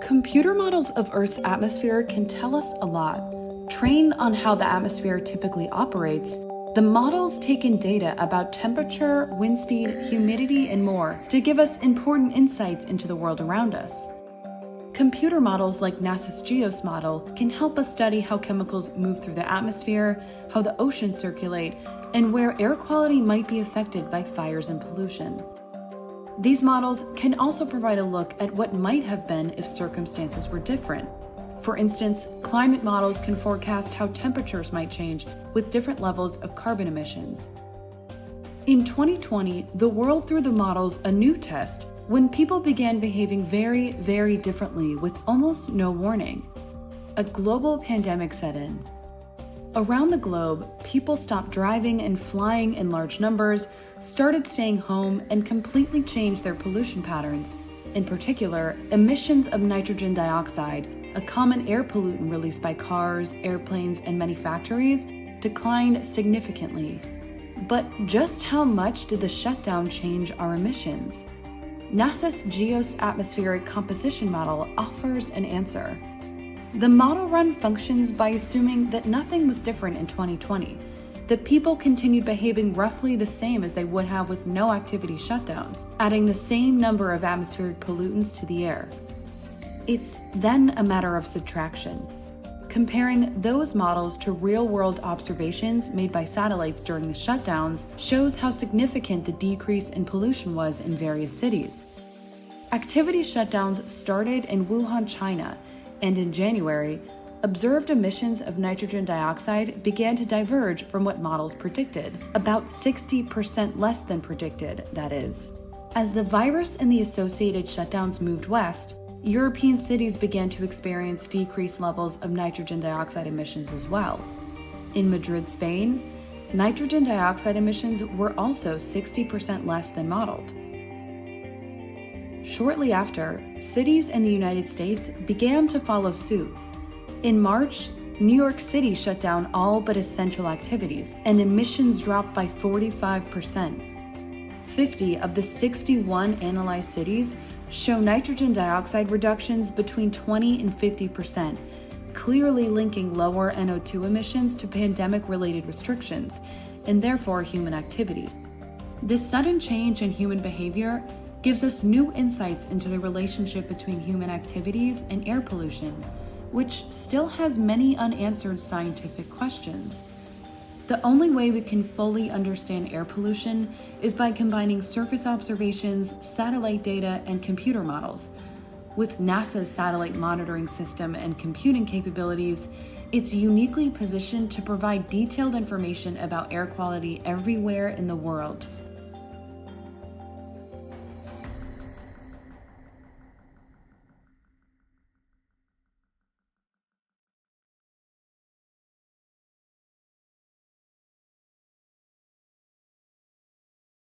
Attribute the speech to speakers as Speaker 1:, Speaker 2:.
Speaker 1: Computer models of Earth's atmosphere can tell us a lot. Trained on how the atmosphere typically operates, the models take in data about temperature, wind speed, humidity, and more to give us important insights into the world around us. Computer models like NASA's GEOS model can help us study how chemicals move through the atmosphere, how the oceans circulate, and where air quality might be affected by fires and pollution. These models can also provide a look at what might have been if circumstances were different. For instance, climate models can forecast how temperatures might change with different levels of carbon emissions. In 2020, the world threw the models a new test when people began behaving very, very differently with almost no warning. A global pandemic set in. Around the globe, people stopped driving and flying in large numbers, started staying home, and completely changed their pollution patterns. In particular, emissions of nitrogen dioxide, a common air pollutant released by cars, airplanes, and many factories, declined significantly. But just how much did the shutdown change our emissions? NASA's GEOS atmospheric composition model offers an answer. The model run functions by assuming that nothing was different in 2020, that people continued behaving roughly the same as they would have with no activity shutdowns, adding the same number of atmospheric pollutants to the air. It's then a matter of subtraction. Comparing those models to real-world observations made by satellites during the shutdowns shows how significant the decrease in pollution was in various cities. Activity shutdowns started in Wuhan, China, and in January, observed emissions of nitrogen dioxide began to diverge from what models predicted, about 60% less than predicted, that is. As the virus and the associated shutdowns moved west, European cities began to experience decreased levels of nitrogen dioxide emissions as well. In Madrid, Spain, nitrogen dioxide emissions were also 60% less than modeled. Shortly after, cities in the United States began to follow suit. In March, New York City shut down all but essential activities, and emissions dropped by 45%. 50 of the 61 analyzed cities show nitrogen dioxide reductions between 20 and 50%, clearly linking lower NO2 emissions to pandemic-related restrictions, and therefore human activity. This sudden change in human behavior gives us new insights into the relationship between human activities and air pollution, which still has many unanswered scientific questions. The only way we can fully understand air pollution is by combining surface observations, satellite data, and computer models. With NASA's satellite monitoring system and computing capabilities, it's uniquely positioned to provide detailed information about air quality everywhere in the world.